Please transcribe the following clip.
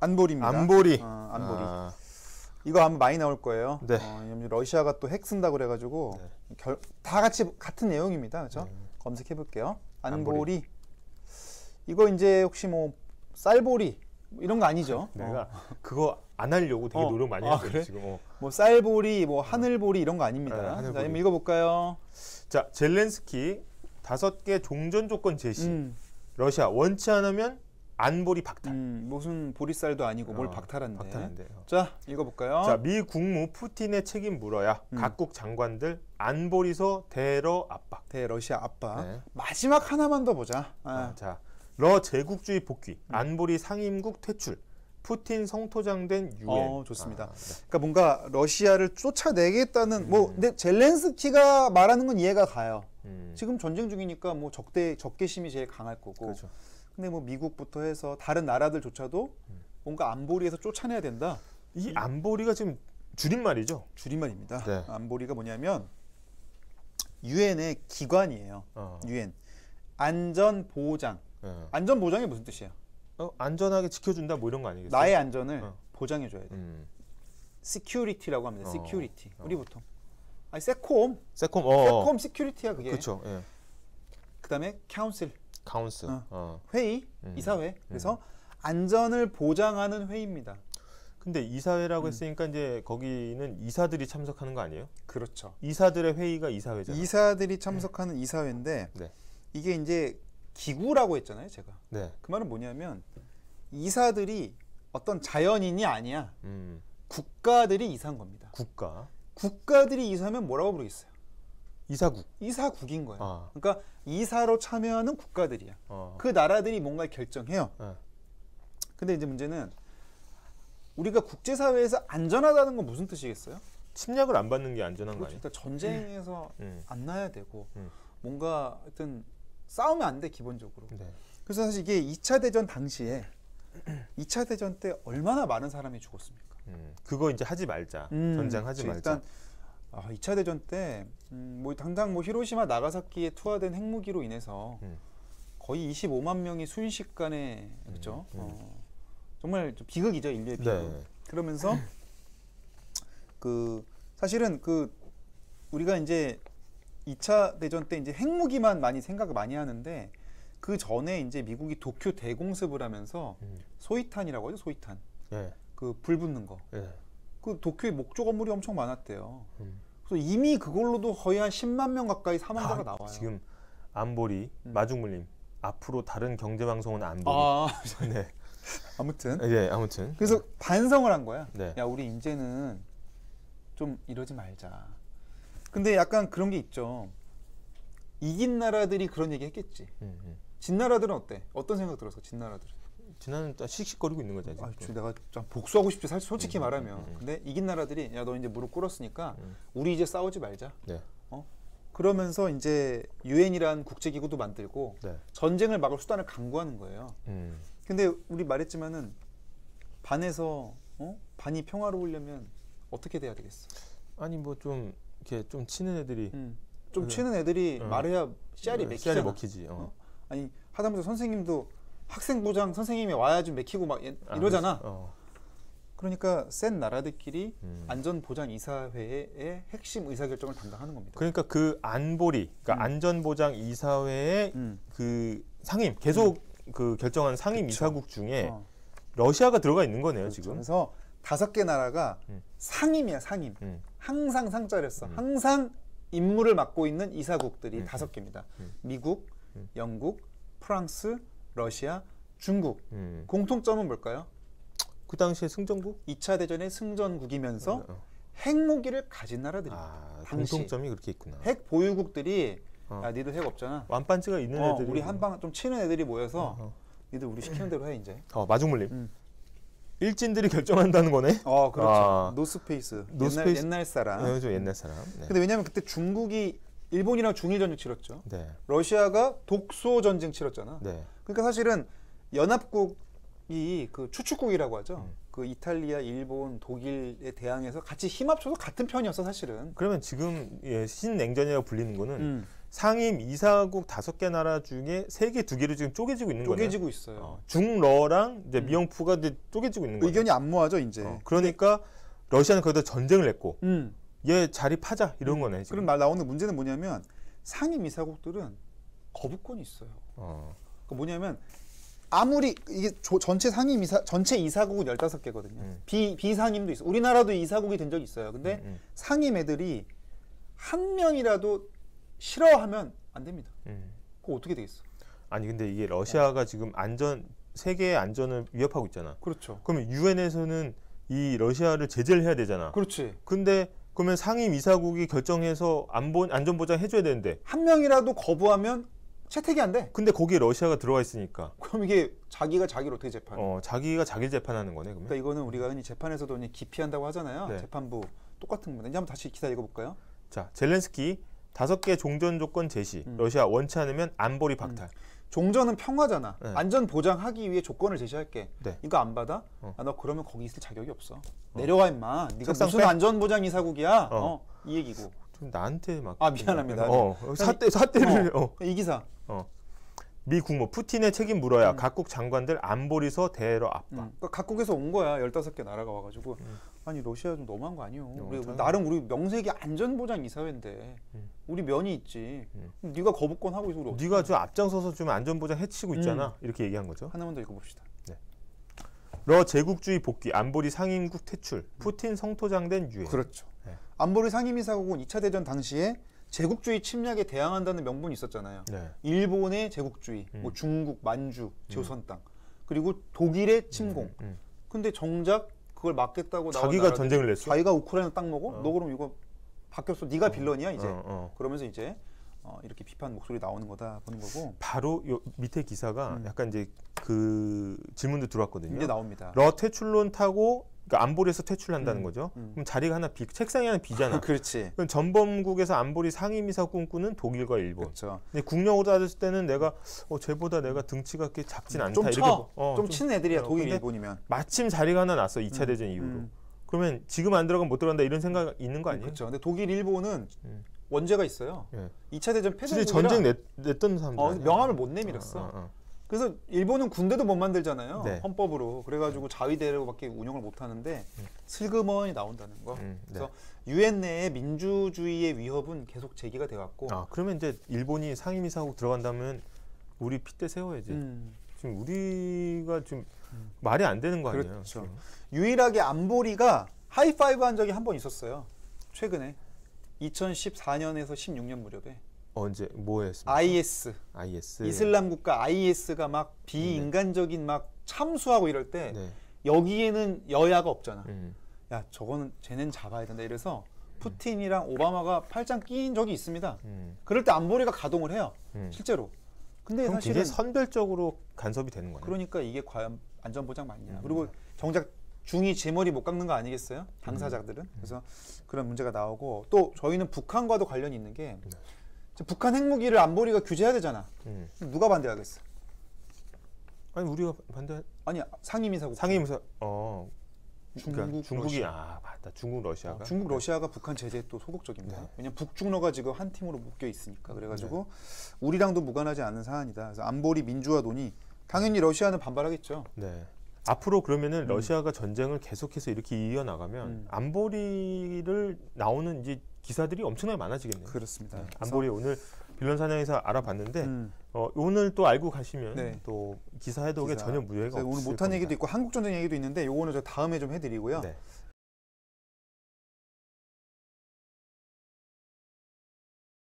안보리입니다. 안보리. 안보리. 이거 아마 많이 나올 거예요. 네. 러시아가 또 핵 쓴다고 그래가지고 다 같이 같은 내용입니다. 그렇죠? 검색해 볼게요. 안보리. 이거 이제 혹시 뭐 쌀보리 이런 거 아니죠? 내가 그거 안 하려고 되게 노력 많이 했어요. 그래? 지금. 뭐 쌀보리, 뭐 하늘보리 이런 거 아닙니다. 자, 한번 읽어볼까요? 자, 젤렌스키 5개 종전 조건 제시. 러시아 원치 않으면 안보리 박탈. 무슨 보리쌀도 아니고 뭘 박탈한대. 박탈한대요. 자, 읽어볼까요? 자, 미 국무 푸틴의 책임 물어야 각국 장관들 안보리서 대러 압박. 대러시아 압박. 네. 마지막 하나만 더 보자. 자, 러 제국주의 복귀, 안보리 상임국 퇴출, 푸틴 성토장된 유엔. 좋습니다. 그러니까 뭔가 러시아를 쫓아내겠다는 근데 젤렌스키가 말하는 건 이해가 가요. 지금 전쟁 중이니까 뭐 적개심이 제일 강할 거고. 그렇죠. 근데 뭐 미국부터 해서 다른 나라들조차도 뭔가 안보리에서 쫓아내야 된다. 이 안보리가 지금 줄임말이죠? 줄임말입니다. 네. 안보리가 뭐냐면 유엔의 기관이에요. 유엔 안전보장. 안전보장이 무슨 뜻이에요? 안전하게 지켜준다 뭐 이런 거 아니겠어요? 나의 안전을 보장해줘야 돼. security라고 합니다. security. 우리 보통 세콤 security야 그게. 그렇죠. 예. 그다음에 council. 회의, 이사회. 그래서 안전을 보장하는 회의입니다. 근데 이사회라고 했으니까 이제 거기는 이사들이 참석하는 거 아니에요? 그렇죠. 이사들의 회의가 이사회잖아요. 이사들이 참석하는 이사회인데 이게 이제 기구라고 했잖아요, 제가. 그 말은 뭐냐면 이사들이 어떤 자연인이 아니야. 국가들이 이사한 겁니다. 국가들이 이사하면 뭐라고 부르겠어요? 이사국인 거예요. 그러니까 이사로 참여하는 국가들이야. 그 나라들이 뭔가를 결정해요. 근데 이제 문제는 우리가 국제사회에서 안전하다는 건 무슨 뜻이겠어요? 침략을 안 받는 게 안전한 거 아니에요? 일단 전쟁에서 안 나야 되고 뭔가 하여튼 싸우면 안 돼, 기본적으로. 그래서 사실 이게 2차 대전 당시에 2차 대전 때 얼마나 많은 사람이 죽었습니까? 그거 이제 하지 말자. 전쟁하지 말자. 일단 2차 대전 때 뭐 당장 뭐 히로시마 나가사키에 투하된 핵무기로 인해서 거의 25만 명이 순식간에 그렇죠. 정말 좀 비극이죠, 인류의 비극. 그러면서 사실은 우리가 이제 2차 대전 때 이제 핵무기만 생각을 많이 하는데 그 전에 이제 미국이 도쿄 대공습을 하면서 소위탄이라고 하죠, 소위탄. 불 붙는 거. 그 도쿄에 목조 건물이 엄청 많았대요. 그래서 이미 그걸로도 거의 한 10만 명 가까이 사망자가 나와요. 지금 안보리, 마중물님 앞으로 다른 경제 방송은 안보리. 네. 아무튼. 아무튼. 그래서 반성을 한 거야. 야, 우리 이제는 좀 이러지 말자. 근데 약간 그런 게 있죠. 이긴 나라들이 그런 얘기 했겠지. 진 나라들은 어때? 어떤 생각 들었어, 진 나라들은? 진나는 씩씩거리고 있는 거지. 내가 좀 복수하고 싶지, 사실 솔직히 말하면. 근데 이긴 나라들이 야, 너 이제 무릎 꿇었으니까 우리 이제 싸우지 말자. 그러면서 이제 유엔이란 국제기구도 만들고 전쟁을 막을 수단을 강구하는 거예요. 근데 우리 말했지만은 반에서 반이 평화로우려면 어떻게 돼야 되겠어? 아니 뭐 좀 이렇게 좀 치는 애들이 좀 치는 애들이 말해야 씨알이 맥히잖아. 씨알이 먹히지. 아니 하다못해 선생님도 학생부장 선생님이 와야 좀 맥히고 막 이러잖아. 그러니까 센 나라들끼리 안전보장 이사회의 핵심 의사결정을 담당하는 겁니다. 그러니까 그 안보리, 그러니까 안전보장 이사회의 그 상임 계속 그 결정하는 상임 이사국 중에 러시아가 들어가 있는 거네요. 지금. 그래서 5개 나라가 상임이야, 상임. 항상 상자를 써. 항상 임무를 맡고 있는 이사국들이 5개입니다. 미국, 영국, 프랑스, 러시아, 중국. 공통점은 뭘까요? 그 당시에 승전국? 2차 대전의 승전국이면서 핵무기를 가진 나라들입니다. 공통점이 그렇게 있구나. 핵 보유국들이 야, 니들 핵 없잖아. 완판치가 있는 애들이. 우리 한방 좀 치는 애들이 모여서 니들 우리 시키는 대로 해 이제. 마중물림. 일진들이 결정한다는 거네? 그렇죠. 노스페이스. 옛날 사람. 그렇죠, 옛날 사람. 근데 왜냐면 그때 중국이 일본이랑 중일 전쟁 치렀죠. 러시아가 독소 전쟁 치렀잖아. 그러니까 사실은 연합국이 그 추축국이라고 하죠. 그 이탈리아, 일본, 독일에 대항해서 같이 힘 합쳐서 같은 편이었어, 사실은. 그러면 지금 신냉전이라고 불리는 거는 상임 이사국 5개 나라 중에 세계 2개로 지금 쪼개지고 있는 거예요. 쪼개지고 있어요. 중러랑 이제 미영프가 이제 쪼개지고 있는 거예요. 의견이 안 모아져 이제. 그러니까 러시아는 거기다 전쟁을 냈고 얘 자립하자 이런 거네. 지금. 그럼 말 나오는 문제는 뭐냐면 상임 이사국들은 거부권이 있어요. 그러니까 뭐냐면 아무리 이게 전체 상임 전체 이사국은 15개거든요. 비상임도 있어. 우리나라도 이사국이 된 적이 있어요. 근데 상임 애들이 한 명이라도 싫어하면 안 됩니다. 그거 어떻게 되겠어? 아니 근데 이게 러시아가 지금 세계의 안전을 위협하고 있잖아. 그렇죠. 그러면 유엔에서는 이 러시아를 제재를 해야 되잖아. 그렇지. 근데 그러면 상임 이사국이 결정해서 안전 보장 해줘야 되는데 한 명이라도 거부하면 채택이 안 돼. 근데 거기에 러시아가 들어가 있으니까. 그럼 이게 자기가 자기를 어떻게 재판해? 자기가 자기를 재판하는 거네. 그러면. 그러니까 이거는 우리가 흔히 재판에서도 기피한다고 하잖아요. 네. 재판부 똑같은 겁니다. 이제 한번 다시 기사 읽어볼까요? 자, 젤렌스키 5개 종전 조건 제시. 러시아 원치 않으면 안보리 박탈. 종전은 평화잖아. 네. 안전 보장하기 위해 조건을 제시할게. 네. 이거 안 받아? 너 그러면 거기 있을 자격이 없어. 내려와 임마. 네가 무슨 안전 보장 이사국이야? 이 얘기고. 좀 나한테 막. 미안합니다. 사태를. 이 기사. 미 국무 푸틴의 책임 물어야 각국 장관들 안보리서 대러 압박. 그러니까 각국에서 온 거야. 15개 나라가 와가지고 아니 러시아 좀 너무한 거 아니오. 나름 우리 명색이 안전보장 이사회인데 우리 면이 있지. 네가 거부권 하고 있어. 우리 네가 좀 앞장서서 좀 안전보장 해치고 있잖아. 이렇게 얘기한 거죠. 하나만 더 읽어봅시다. 네. 러 제국주의 복귀, 안보리 상임국 퇴출, 푸틴 성토장된 유엔. 그렇죠. 네. 안보리 상임이사국은 2차 대전 당시에 제국주의 침략에 대항한다는 명분이 있었잖아요. 네. 일본의 제국주의, 뭐 중국, 만주, 조선 땅, 그리고 독일의 침공. 근데 정작 그걸 막겠다고 자기가 전쟁을 냈어. 자기가 우크라이나 땅 먹어? 너 그럼 이거 바뀌었어. 네가 빌런이야 이제. 그러면서 이제 이렇게 비판 목소리 나오는 거다 보는 거고. 바로 요 밑에 기사가 약간 이제 그 질문도 들어왔거든요. 이제 나옵니다. 러 퇴출론 타고 그러니까 안보리에서 퇴출한다는 거죠. 그럼 자리가 하나 책상이 하나 비잖아. 그렇지. 그럼 전범국에서 안보리 상임이사 꿈꾸는 독일과 일본. 그렇죠. 근데 국력으로 따졌을 때는 내가 쟤보다 내가 등치가 그렇게 작진 않다. 좀 친 애들이야. 독일, 일본이면. 마침 자리가 하나 났어. 2차 대전 이후로. 그러면 지금 안 들어가면 못 들어간다 이런 생각 있는 거 아니에요? 그렇죠. 근데 독일, 일본은 원죄가 있어요. 2차 대전 패전국이라 전쟁 냈던 사람들 명함을 못 내밀었어. 그래서 일본은 군대도 못 만들잖아요. 네. 헌법으로. 그래가지고 자위대로밖에 운영을 못 하는데 슬그머니 나온다는 거. 그래서 유엔 내에 민주주의의 위협은 계속 제기가 돼 왔고. 그러면 이제 일본이 상임이사국 들어간다면 우리 핏대 세워야지. 지금 우리가 좀 말이 안 되는 거 아니에요? 그렇죠. 지금. 유일하게 안보리가 하이파이브 한 적이 한 번 있었어요. 최근에 2014년에서 16년 무렵에. 언제 뭐 했습니까? IS 이슬람 국가 IS가 막 비인간적인 막 참수하고 이럴 때 여기에는 여야가 없잖아. 야 저거는 쟤는 잡아야 된다. 이래서 푸틴이랑 오바마가 팔짱 끼인 적이 있습니다. 그럴 때 안보리가 가동을 해요. 실제로. 근데 사실은 굉장히 선별적으로 간섭이 되는 거예요. 그러니까 이게 과연 안전보장 맞냐. 그리고 정작 중이 제 머리 못 깎는 거 아니겠어요? 당사자들은. 그래서 그런 문제가 나오고 또 저희는 북한과도 관련이 있는 게 북한 핵무기를 안보리가 규제해야 되잖아. 누가 반대하겠어? 아니 우리가 반대. 아니 상임이사국. 상임이사. 중국, 중국이 맞다. 중국 러시아가. 중국 러시아가 북한 제재에 또 소극적입니다. 왜냐면 북중러가 지금 한 팀으로 묶여 있으니까. 그래가지고 우리랑도 무관하지 않은 사안이다. 그래서 안보리 민주화 논의 당연히 러시아는 반발하겠죠. 네. 앞으로 그러면은 러시아가 전쟁을 계속해서 이렇게 이어나가면 안보리를 나오는 이제 기사들이 엄청나게 많아지겠네요. 그렇습니다. 안보리 오늘 빌런 사냥에서 알아봤는데 오늘 또 알고 가시면 또 기사 해독에 전혀 무해가 없을 오늘 못한 얘기도 있고 한국 전쟁 얘기도 있는데 요거는 저 다음에 좀 해드리고요.